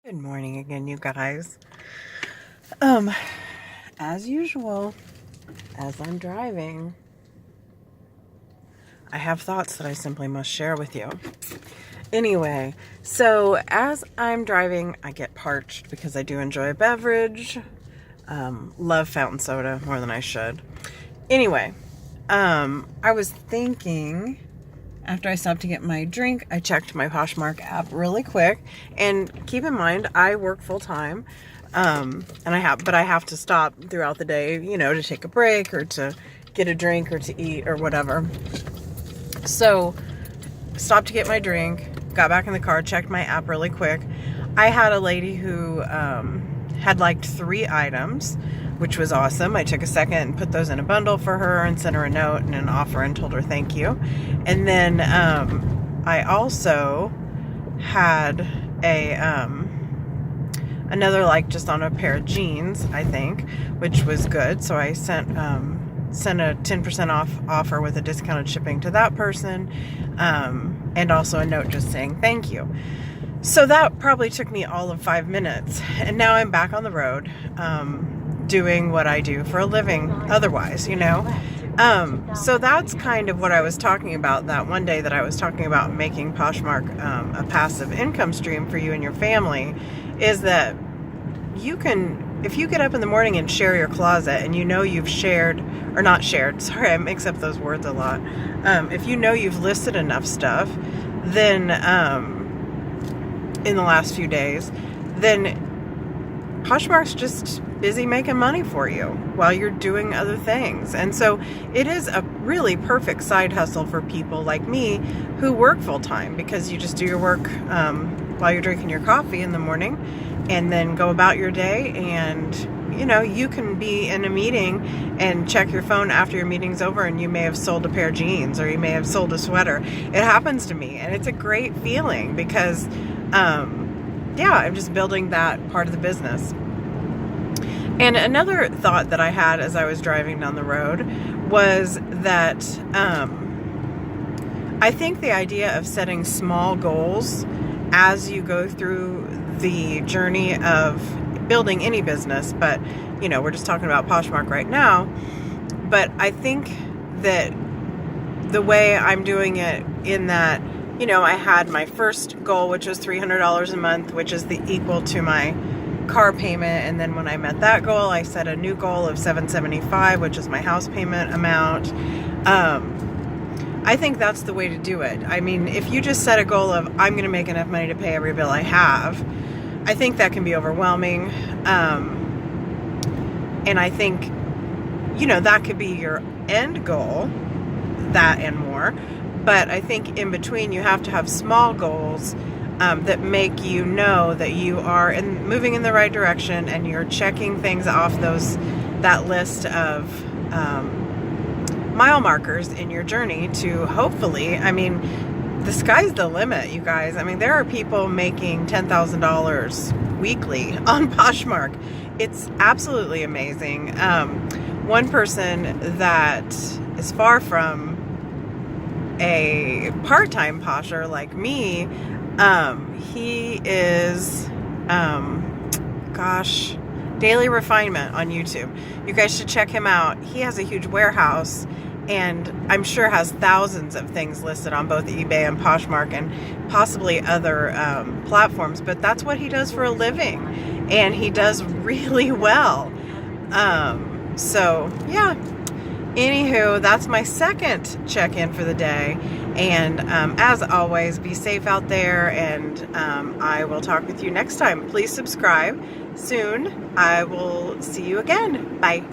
Good morning again, you guys. As usual, as I'm driving, I have thoughts that I simply must share with you. Anyway, so as I'm driving, I get parched because I do enjoy a beverage. Love fountain soda more than I should. Anyway, I was thinking, after I stopped to get my drink, I checked my Poshmark app really quick. And keep in mind, I work full time, but I have to stop throughout the day, to take a break or to get a drink or to eat or whatever. So, stopped to get my drink, got back in the car, checked my app really quick. I had a lady who had liked 3 items, which was awesome. I took a second and put those in a bundle for her and sent her a note and an offer and told her thank you. And then I also had another like just on a pair of jeans, I think, which was good. So I sent a 10% off offer with a discounted shipping to that person, and also a note just saying thank you. So that probably took me all of 5 minutes, and now I'm back on the road, doing what I do for a living otherwise, so that's kind of what I was talking about that one day that I was talking about making Poshmark a passive income stream for you and your family, is that you can, if you get up in the morning and share your closet and you've shared, or not shared, sorry, I mix up those words a lot, if you've listed enough stuff, then in the last few days, then Poshmark's just busy making money for you while you're doing other things. And so it is a really perfect side hustle for people like me who work full time, because you just do your work while you're drinking your coffee in the morning and then go about your day. And you can be in a meeting and check your phone after your meeting's over and you may have sold a pair of jeans or you may have sold a sweater. It happens to me, and it's a great feeling because I'm just building that part of the business. And another thought that I had as I was driving down the road was that I think the idea of setting small goals as you go through the journey of building any business, but we're just talking about Poshmark right now, but I think that the way I'm doing it in that, I had my first goal, which was $300 a month, which is the equal to my car payment. And then when I met that goal, I set a new goal of $775, which is my house payment amount. I think that's the way to do it. I mean, if you just set a goal of, I'm going to make enough money to pay every bill I have, I think that can be overwhelming. And I think, that could be your end goal, that and more. But I think in between, you have to have small goals that make you know that you are moving in the right direction, and you're checking things off that list of mile markers in your journey to hopefully, the sky's the limit, you guys. There are people making $10,000 weekly on Poshmark. It's absolutely amazing. One person that is far from a part-time posher like me, he is Daily Refinement on YouTube. You guys should check him out. He has a huge warehouse, and I'm sure has thousands of things listed on both eBay and Poshmark and possibly other platforms, but that's what he does for a living, and he does really well. So yeah, anywho, that's my second check-in for the day. And as always, be safe out there, and I will talk with you next time. Please subscribe. Soon I will see you again. Bye.